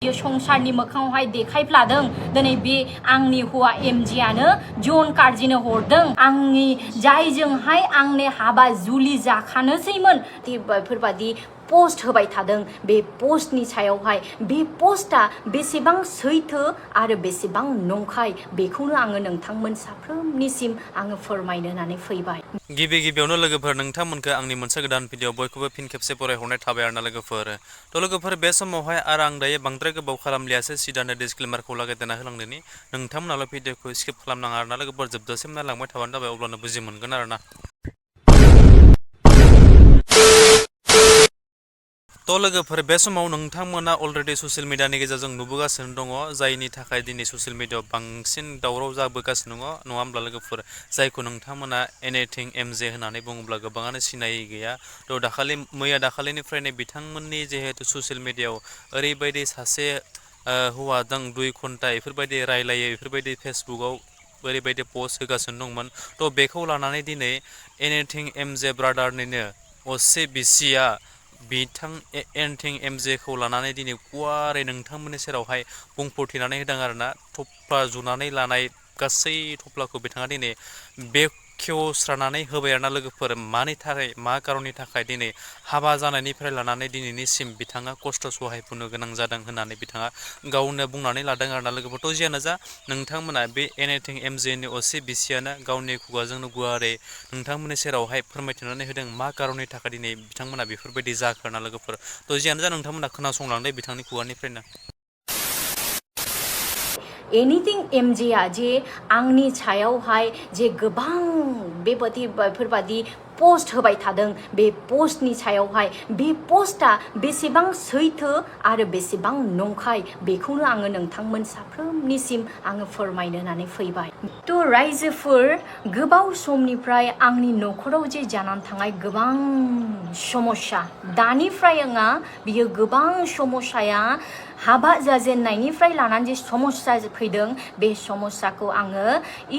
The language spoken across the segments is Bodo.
संसारनि मोखाङावहाय देखायफ्लादों दिनै बे आंनि हौवा एमजिआनो जन कार्जिनो हरदों आंनि जायजोंहाय आंनि हाबा जुलि जाखानोसैमोन बेफोरबादि पोस्ट होबाय थादों बे पोस्टनि सायावहाय बे पोस्टआ बेसेबां सैथो आरो बेसेबां नंखाय बेखौनो आङो नोंथांमोन साफ्रोमनिसिम आङो फोरमायनो होननानै फैबाय। गिबियावनो लोगोफोर नोंथांमोनखौ आंनि मोनसे गोदान भिडिअ बयखौबो फिन खेबसे फरायहरनाय थाबाय आरोना लोगोफोर बे समावहाय आरो आं दायो बांद्राय गोबाव खालामलियासो सिदानो डिसक्लेमारखौ लागायदेरना होलांदोंनि नोंथांमोनाल' भिडिअखौ स्किप खालामनाङा आरोना लोगोफोर जोबजासिम नायलांबाय थाबानो जाबाय अब्लानो बुजि मोनगोन आरोना। लोगोफोर बे समाव नोंथांमोना अलरेडि ससियेल मिडियानि गेजेरजों नुबोगासिनो दङ जायनि थाखाय दिनै ससियेल मिडियाआव बांसिन दावराव जाबोगासिनो दङ नङा होमब्ला लोगोफोर जायखौ नोंथांमोना एनिथिं एमजे होननानै बुङोब्ला गोबाङानो सिनायै गैया मैया दाखालिनिफ्रायनो बिथांमोननि जिहेतु ससियेल मिडियाआव ओरैबायदि सासे हौवा दं 2 घन्टा बेफोरबायदि रायलायो बेफोरबायदि फेसबुकआव ओरैबायदि पस्ट होगासिनो दंमोन बेखौ लानानै दिनै एनिथिं एमजे ब्रादारनिनो असे बिसिया बिथां एनिथिं एमजेखौ लानानै दिनै गुवारै नोंथांमोननि सेरावहाय बुंफोरथिनानै होदों आरोना थफ्ला जुनानै लानाय गासै थफ्लाखौ बिथाङा दिनै बेखेवस्रानानै होबाय आरोना लोगोफोर मानि थाखाय मा खारननि थाखाय दिनै हाबा जानायनिफ्राय लानानै दिनैनिसिम बिथाङा खस्थ' सहायबोनो गोनां जादों होननानै बिथाङा गावनो बुंनानै लादों आरोना लोगोफोर जियानो जा नोंथांमोना बे एनिथिं एमजेनि असे बिसियानो गावनि खुगाजोंनो गुवारै नोंथांमोननि सेरावहाय फोरमायथिनानै होदों मा खारननि थाखाय दिनै बिथांमोना बेफोरबायदि जाखो होनना लोगोफोर जियानो जा नोंथांमोना खोनासंलांदो बिथांनि खुगानिफ्रायनो। एनिथिं एमजेआ जे आंनि सायावहाय जे गोबां बेफोरबादि पोस्ट होबाय थादों बे पोस्टनि सायावहाय बे पोस्टआ बेसेबां सैथो आरो बेसेबां नंखाय बेखौनो आङो नोंथांमोन साफ्रोमनिसिम आङो फोरमायनो होननानै फैबाय। रायजोफोर गोबाव समनिफ्राय आंनि न'खराव जे जानानै थांनाय गोबां समस्या दानिफ्राय आङा बियो गोबां समस्याया हाबा जाजेननायनिफ्राय लानानै जे समस्या फैदों बे समस्याखौ आङो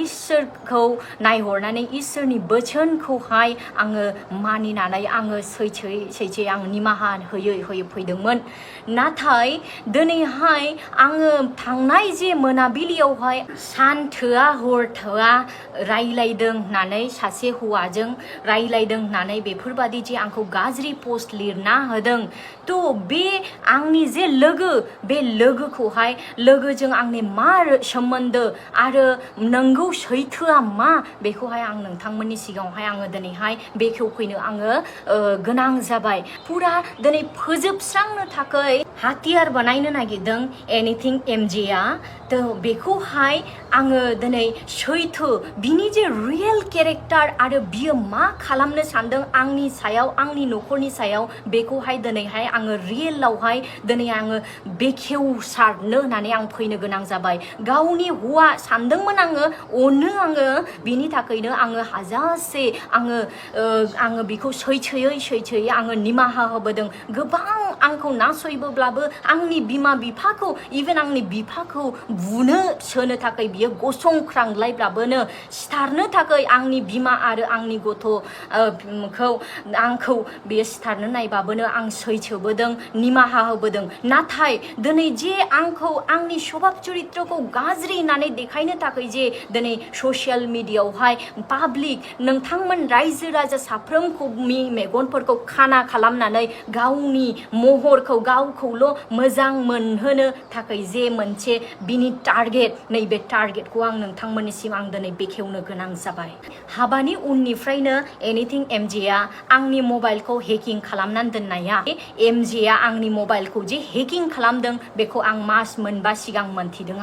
इसोरखौ नायहरनानै इसोरनि बोसोनखौहाय आङो मानिनानै आङो सैथोयै आं निमाहा होयै फैदोंमोन। नाथाय दिनैहाय आङो थांनाय जे मोनाबिलियावहाय सान थोआ हर थोआ रायलायदों होननानै सासे हौवाजों रायलायदों होननानै बेफोरबादि जे आंखौ गाज्रि पोस्ट लिरना होदों बे आंनि जे बे लोगोखौहाय लोगोजों आंनि मा सोमोन्दो आरो नंगौ सैथोआ मा बेखौहाय आं नोंथांमोननि सिगाङावहाय आङो दिनैहाय बेखेवफैनो आङो गोनां जाबाय। फुरा दिनै फोजोबस्रांनो थाखाय हाथियार बानायनो नागिरदों एनिथिं एमजेआ बेखौहाय आङो दिनै सैथो बिनि जे रियेल केरेक्टार आरो बियो मा खालामनो सानदों आंनि सायाव आंनि न'खरनि सायाव बेखौहाय दिनैहाय आङो रियेलावहाय दिनै आङो बेखेवसारनो होननानै आं फैनो गोनां जाबाय। गावनि हौवा सानदोंमोन आङो बिनि थाखायनो आङो हाजासे आङो बिखौ सैथोयै आङो निमाहा होबोदों। गोबां आंखौ नासयबोब्लाबो आंनि बिमा बिफाखौ इभेन आंनि बिफाखौ बुनो सोनो थाखाय बियो गसंख्रांलायब्लाबोनो सिथारनो थाखाय आंनि बिमा आरो आंनि आंखौ बियो सिथारनो नायबाबोनो आं सैथोबोदों निमाहा होबोदों। नाथाय दिनै जे आंखौ आंनि स्वभाब चरित्रखौ गाज्रि होननानै देखायनो थाखाय जे दिनै ससियेल मिडियाआवहाय पाब्लिक नोंथांमोन रायजो राजा साफ्रोमखौनि मेगनफोरखौ खाना खालामनानै गावनि महरखौ गावखौल' मोजां मोनहोनो थाखाय जे मोनसे बिनि टारगेट नैबे टारगेटखौ आं नोंथांमोननिसिम आं दिनै बेखेवनो गोनां जाबाय। हाबानि उननिफ्रायनो एनिथिं एमजेआ आंनि मबाइलखौ हेकिं खालामनानै दोननाया एमजेआ आंनि मबाइलखौ जे हेकिं खालामदों बेखौ आं मास मोनबा सिगां मोनथिदों।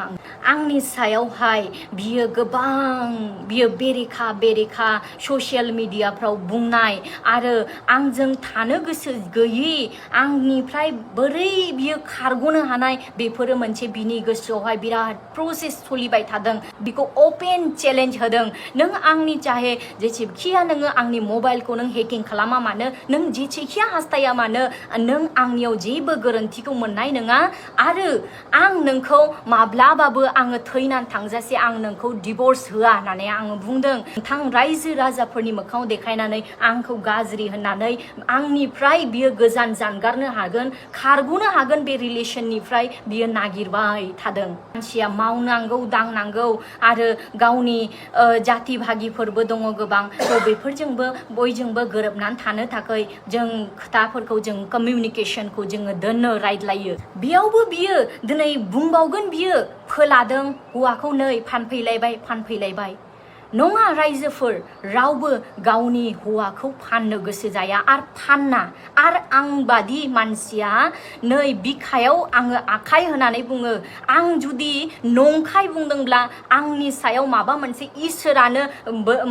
आंनि सायावहाय बियो बेरेखा ससियेल मिडियाफ्राव बुंनाय आरो आंजों थानो गोसो गैयि आंनिफ्राय बोरै बियो खारग'नो हानाय बेफोरो मोनसे बिनि गोसोआवहाय बिराद प्रसेस सोलिबाय थादों। बिखौ अपेन चेलेन्ज होदों नों आंनि चाहे जेसेखिया नोङो आंनि मबाइलखौ नों हेकिं खालामा मानो नों जेसेखिया हास्थाया मानो नों आंनियाव जेबो गोरोन्थिखौ मोननाय नङा आरो आं नोंखौ माब्लाबाबो आङो थैनानै थांजासे आं नोंखौ डिभर्स होआ होननानै आङो बुंदों। नोंथां रायजो राजाफोरनि मोखाङाव देखायनानै आंखौ गाज्रि होननानै आंनिफ्राय बियो गोजान जानगारनो हागोन, खारग'नो हागोन बे रिलेसननिफ्राय बियो नागिरबाय थादों। मानसिया मावनांगौ दांनांगौ आरो गावनि जाति भागिफोरबो दङ गोबां, थ' बेफोरजोंबो बयजोंबो गोरोबनानै थानो थाखाय जों खोथाफोरखौ जों कमिउनिकेसनखौ जोङो दोननो रायज्लायो। बेयावबो बियो दिनै बुंबावगोन बियो फोलादों हौवाखौ नै फानफैलायबाय नङा रायजोफोर, रावबो गावनि हौवाखौ फाननो गोसो जाया आरो फाना। आरो आं बादि मानसिया नै बिखायाव आङो आखाइ होनानै बुङो, आं जुदि नंखाय बुंदोंब्ला आंनि सायाव माबा मोनसे इसोरानो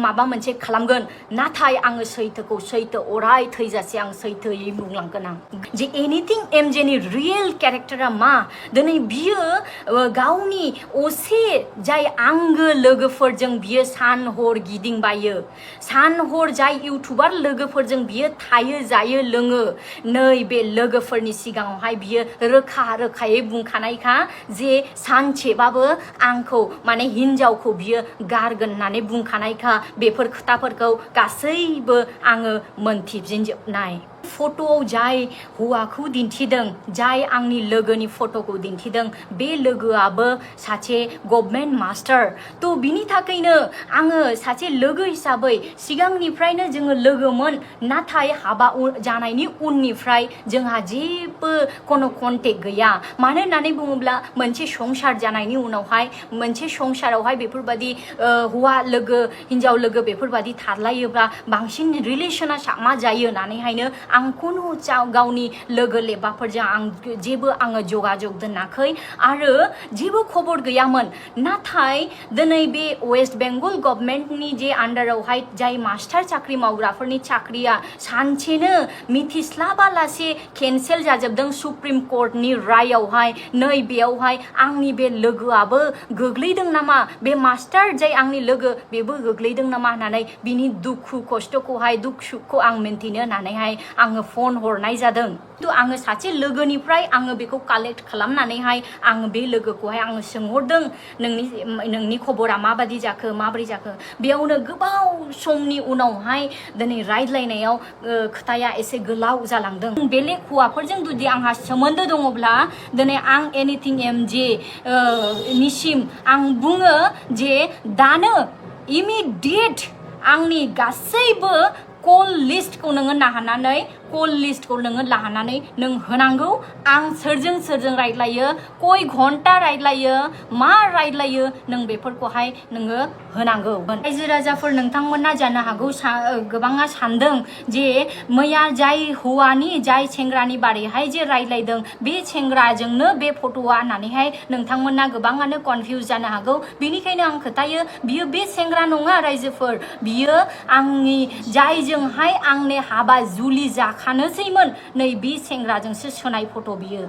माबा मोनसे खालामगोन, नाथाय आङो सैथोखौ सैथो अराय थैजासे आं सैथोयै बुंलांगोन। आं जे एनिथिं एमजेनि रियेल केरेक्टारा मा, दिनै बियो गावनि असे जाय आंगो लोगोफोरजों बियो सान हर गिदिंबायो, सान हर जाय इउटुबार लोगोफोरजों बियो थायो जायो लोङो, नै बे लोगोफोरनि सिगाङावहाय बियो रोखायै बुंखानायखा जे सानसेबाबो आंखौ माने हिन्जावखौ बियो गारगोन होननानै बुंखानायखा। बेफोर खोथाफोरखौ गासैबो आङो मोनथिजोबनाय। फट'आव जाय हौवाखौ दिन्थिदों, जाय आंनि लोगोनि फट'खौ दिन्थिदों, बे लोगोआबो सासे गभर्नमेन्ट मास्टार। थ' बिनि थाखायनो आङो सासे लोगो हिसाबै सिगांनिफ्रायनो जोङो लोगोमोन, नाथाय हाबा जानायनि उननिफ्राय जोंहा जेबो कोनो कन्टेक्ट गैया। मानो होननानै बुङोब्ला मोनसे संसार जानायनि उनावहाय मोनसे संसारावहाय बेफोरबायदि हौवा लोगो हिन्जाव लोगो बेफोरबायदि थालायोब्ला बांसिन रिलेसना मा जायो होननानैहायनो आं खुनु गावनि लोगो लेबाफोरजों आं जेबो आङो जगाजग दोनाखै आरो जेबो खबर गैयामोन। नाथाय दिनै बे वेस्ट बेंगल गभर्नमेन्टनि जे आन्डारावहाय जाय मास्टार साख्रि मावग्राफोरनि साख्रिया सानसेनो मिथिस्लाबालासे केन्सेल जाजोबदों सुप्रिम कर्टनि रायावहाय, नै बेयावहाय आंनि बे लोगोआबो गोग्लैदों नामा, बे मास्टार जाय आंनि लोगो बेबो गोग्लैदों नामा होननानै बिनि दुखु खस्थ'खौहाय दुख सुखखौ आं मिन्थिनो होननानैहाय आङो फन हरनाय जादों। खिन्थु आङो सासे लोगोनिफ्राय आङो बेखौ कालेक्ट खालामनानैहाय आङो बे लोगोखौहाय आङो सोंहरदों, नोंनि खबरा माबादि जाखो, माबोरै जाखो। बेयावनो गोबाव समनि उनावहाय दिनै रायज्लायनायाव खोथाया एसे गोलाव जालांदों। बेलेग हौवाफोरजों जुदि आंहा सोमोन्दो दङब्ला दिनै आं एनिथिं एमजे निसिम आं बुङो जे दानो इमिडियेट आंनि गासैबो कल लिस्टखौ नोङो लानानै नों होनांगौ। आं सोरजों रायज्लायो, कय घन्टा रायज्लायो, मा रायज्लायो, नों बेफोरखौहाय नोङो होनांगौ। रायजो राजाफोर नोंथांमोना जानो हागौ गोबाङा सानदों जे मैया जाय हौवानि जाय सेंग्रानि बारैहाय जे रायज्लायदों बे सेंग्राजोंनो बे फट'आ होननानैहाय नोंथांमोना गोबाङानो कनफिउज जानो हागौ। बेनिखायनो आं खोथायो बियो बे सेंग्रा नङा रायजोफोर, बियो आंनि जायजोंहाय आंनि हाबा जुलि जाखानोसैमोन, नै बे सेंग्राजोंसो सोनाय फट' बियो।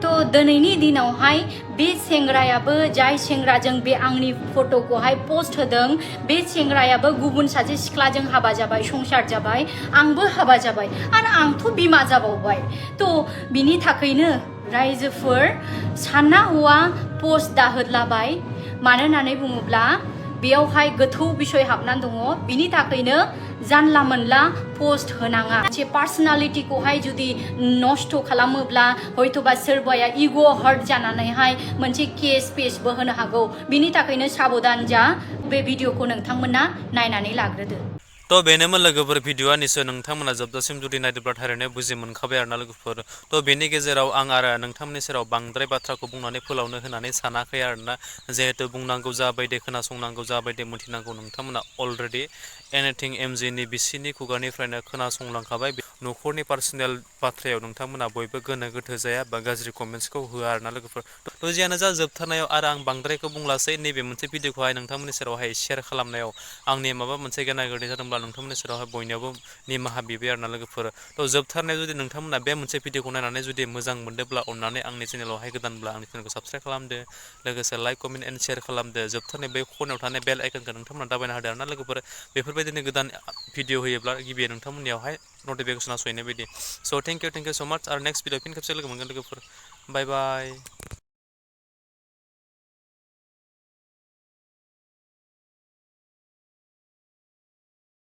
थ' दिनैनि दिनावहाय बे सेंग्रायाबो जाय सेंग्राजों बे आंनि फट'खौहाय पोस्ट होदों, बे सेंग्रायाबो गुबुन सासे सिख्लाजों हाबा जाबाय, संसार जाबाय, आंबो हाबा जाबाय आरो आंथ' बिमा जाबावबाय। थ' बिनि थाखायनो रायजोफोर सानना हौवा पोस्ट दाहोदलाबाय। मानो होननानै बुङोब्ला बेयावहाय गोथौ बिसय हाबनानै दङ। बिनि थाखायनो जानला मोनला पोस्ट होनाङा। मोनसे पार्सनालिटिखौहाय जुदि नस्थ' खालामोब्ला हयथ'बा सोरबाया इग' हार्ट जानानैहाय मोनसे केसबो होनो हागौ। बिनि थाखायनो साबधान जा। बे भिडिअखौ नोंथांमोना नायनानै लाग्रोदो। थ' बेनोमोन लोगोफोर भिडिअआ निसय नोंथांमोना जोबजासिम जुदि नायदोब्ला थारैनो बुजि मोनखाबाय आरोना लोगोफोर। थ' बेनि गेजेराव आं आरो नोंथांमोननि सेराव बांद्राय बाथ्राखौ बुंनानै फोलावनो होननानै सानाखै आरोना। जिहेतु बुंनांगौ जाबायदि खोनासंनांगौ जाबायदि मोनथिनांगौ नोंथांमोना अलरेडि एनिथिं एमजेनि बिसिनि खुगानिफ्रायनो खोनासंलांखाबाय। न'खरनि पार्सनेल बाथ्रायाव नोंथांमोना बयबो गोनो गोथो जाया बा गाज्रि कमेन्ट्सखौ होआ आरोना लोगोफोर। थ' जियानो जा जोबथारनायाव आरो आं बांद्रायखौ बुंलासै, नैबे मोनसे भिडिअखौहाय नोंथांमोननि सेरावहाय शेयार खालामनायाव आंनि माबा मोनसे गेना गोरोन्थि जादोंब्ला नोंथांमोननि सेरावहाय बयनियावबो निमाहा बिबाय आरोना लोगोफोर। थ' जोबथारनायाव जुदि नोंथांमोना बे मोनसे भिडिअखौ नायनानै जुदि मोजां मोनदोंब्ला अननानै आंनि चेनेलावहाय गोदानब्ला आंनि चेनेलखौ साबस्क्राइब खालामदो, लोगोसे लाइक कमेन्ट एन्ड शेयार खालामदो। जोबथारनाय बे खनायाव थानाय बेल आइकनखौ नोंथांमोना दाबायना होदो आरोना लोगोफोर। बेफोरबायदिनो गोदान भिडिअ होयोब्ला गिबियै नोंथांमोननियावहाय नटिफिकेसना सहैनाय बायदि। स' थेंक इउ स' माच। आरो नेक्स्ट भिडिअ फिन खेबसे लोगो मोनगोन लोगोफोर। बाय बाय।